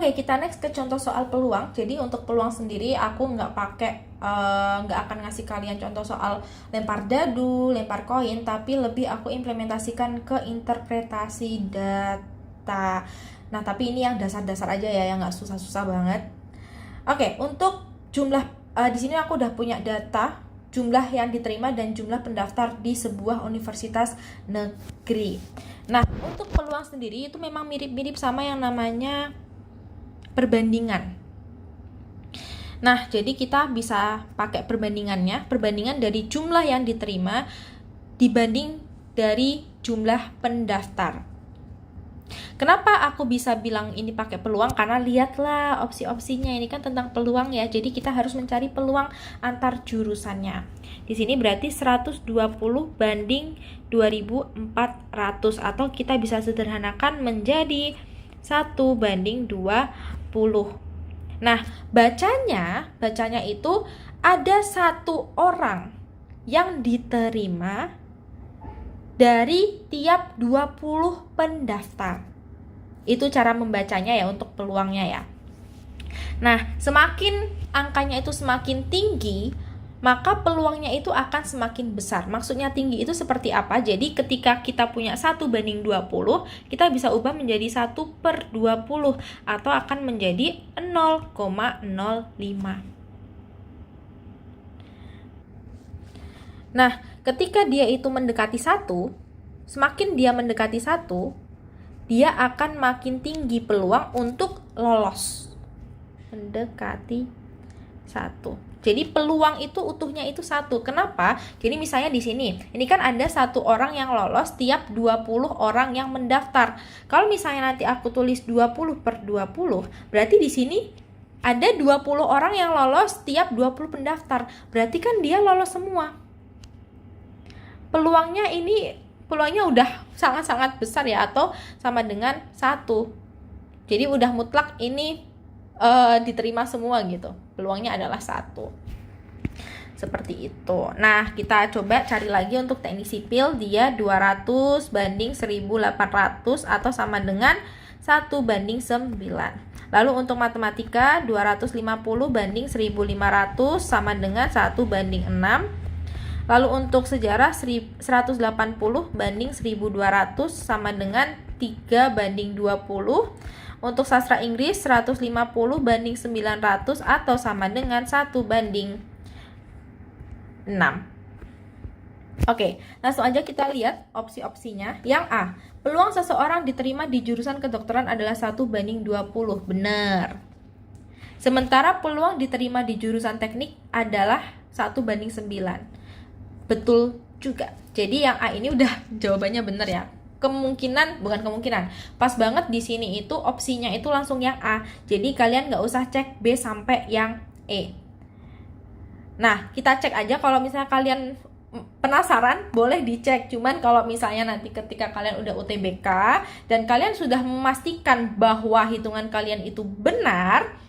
Oke, kita next ke contoh soal peluang. Jadi untuk peluang sendiri aku nggak akan ngasih kalian contoh soal lempar dadu, lempar koin, tapi lebih aku implementasikan ke interpretasi data. Nah, tapi ini yang dasar-dasar aja ya, yang nggak susah-susah banget. Oke, untuk jumlah di sini aku udah punya data jumlah yang diterima dan jumlah pendaftar di sebuah universitas negeri. Nah, untuk peluang sendiri itu memang mirip-mirip sama yang namanya perbandingan. Nah, jadi kita bisa pakai perbandingannya, perbandingan dari jumlah yang diterima dibanding dari jumlah pendaftar. Kenapa aku bisa bilang ini pakai peluang? Karena lihatlah opsi-opsinya, ini kan tentang peluang ya. Jadi kita harus mencari peluang antar jurusannya. Di sini berarti 120 banding 2400, atau kita bisa sederhanakan menjadi 1 banding 20. Nah, bacanya itu ada 1 orang yang diterima dari tiap 20 pendaftar. Itu cara membacanya ya untuk peluangnya ya. Nah, semakin angkanya itu semakin tinggi, maka peluangnya itu akan semakin besar. Maksudnya tinggi itu seperti apa? Jadi ketika kita punya 1 banding 20, kita bisa ubah menjadi 1/20 atau akan menjadi 0,05. Nah, ketika dia itu mendekati 1, semakin dia mendekati 1, dia akan makin tinggi peluang untuk lolos. Mendekati 1. Jadi peluang itu utuhnya itu 1. Kenapa? Jadi misalnya di sini, ini kan ada 1 orang yang lolos tiap 20 orang yang mendaftar. Kalau misalnya nanti aku tulis 20/20, berarti di sini ada 20 orang yang lolos tiap 20 pendaftar. Berarti kan dia lolos semua. Peluangnya udah sangat-sangat besar ya, atau sama dengan 1. Jadi udah mutlak ini diterima semua gitu. Peluangnya adalah 1. Seperti itu. Nah, kita coba cari lagi untuk teknik sipil. Dia 200 banding 1800 atau sama dengan 1 banding 9. Lalu untuk matematika 250 banding 1500 sama dengan 1 banding 6. Lalu untuk sejarah 180 banding 1200 sama dengan 3 banding 20. Untuk sastra Inggris 150 banding 900 atau sama dengan 1 banding 6. Oke, langsung aja kita lihat opsi-opsinya. Yang A, peluang seseorang diterima di jurusan kedokteran adalah 1 banding 20. Benar. Sementara peluang diterima di jurusan teknik adalah 1 banding 9. Betul juga. Jadi yang A ini udah jawabannya benar ya. Bukan kemungkinan. Pas banget di sini itu opsinya itu langsung yang A. Jadi kalian nggak usah cek B sampai yang E. Nah, kita cek aja. Kalau misalnya kalian penasaran, boleh dicek. Cuman kalau misalnya nanti ketika kalian udah UTBK dan kalian sudah memastikan bahwa hitungan kalian itu benar,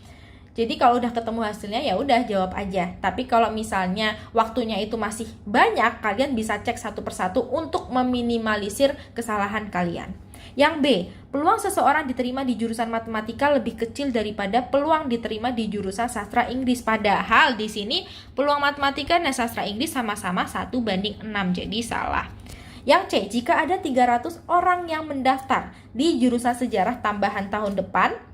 jadi kalau udah ketemu hasilnya ya udah jawab aja. Tapi kalau misalnya waktunya itu masih banyak, kalian bisa cek satu persatu untuk meminimalisir kesalahan kalian. Yang B, peluang seseorang diterima di jurusan matematika lebih kecil daripada peluang diterima di jurusan sastra Inggris. Padahal di sini peluang matematika dan sastra Inggris sama-sama 1 banding 6, jadi salah. Yang C, jika ada 300 orang yang mendaftar di jurusan sejarah tambahan tahun depan,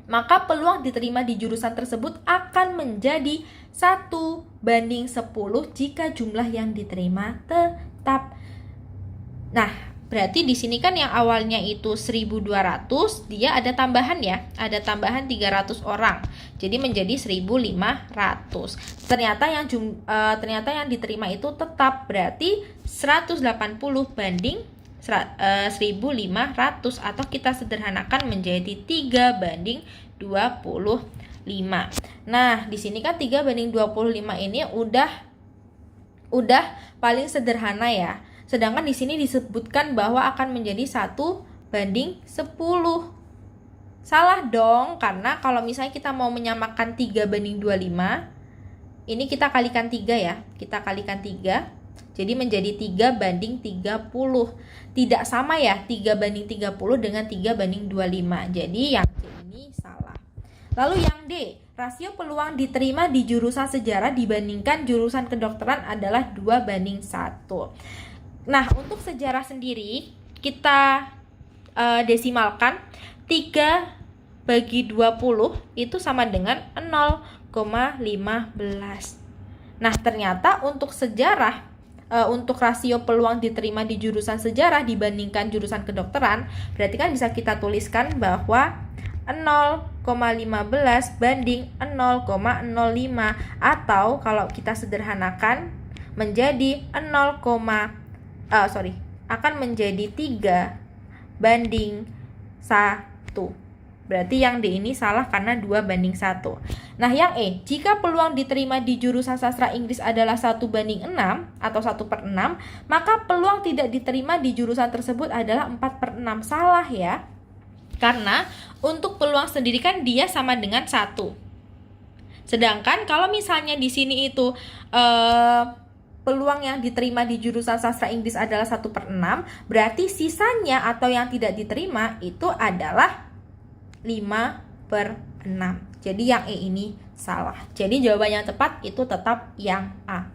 maka peluang diterima di jurusan tersebut akan menjadi 1 banding 10 jika jumlah yang diterima tetap. Nah, berarti di sini kan yang awalnya itu 1200, dia ada tambahan ya, ada tambahan 300 orang. Jadi menjadi 1500. Ternyata yang diterima itu tetap, berarti 180 banding 1500, atau kita sederhanakan menjadi 3 banding 25. Nah, di sini kan 3 banding 25 ini udah paling sederhana ya. Sedangkan di sini disebutkan bahwa akan menjadi 1 banding 10. Salah dong, karena kalau misalnya kita mau menyamakan 3 banding 25, ini kita kalikan 3 ya. Kita kalikan 3. Jadi menjadi 3 banding 30. Tidak sama ya 3 banding 30 dengan 3 banding 25. Jadi yang C ini salah. Lalu yang D, rasio peluang diterima di jurusan sejarah dibandingkan jurusan kedokteran adalah 2:1. Nah, untuk sejarah sendiri kita desimalkan 3/20 itu sama dengan 0,15. Nah, ternyata untuk sejarah, untuk rasio peluang diterima di jurusan sejarah dibandingkan jurusan kedokteran, berarti kan bisa kita tuliskan bahwa 0,15 banding 0,05, atau kalau kita sederhanakan menjadi akan menjadi 3:1. Berarti yang D ini salah karena 2:1. Nah, yang E, jika peluang diterima di jurusan sastra Inggris adalah 1:6 atau 1/6, maka peluang tidak diterima di jurusan tersebut adalah 4/6. Salah ya. Karena untuk peluang sendiri kan dia sama dengan 1. Sedangkan kalau misalnya di sini itu peluang yang diterima di jurusan sastra Inggris adalah 1/6, berarti sisanya atau yang tidak diterima itu adalah 5/6. Jadi yang E ini salah. Jadi jawaban yang tepat itu tetap yang A.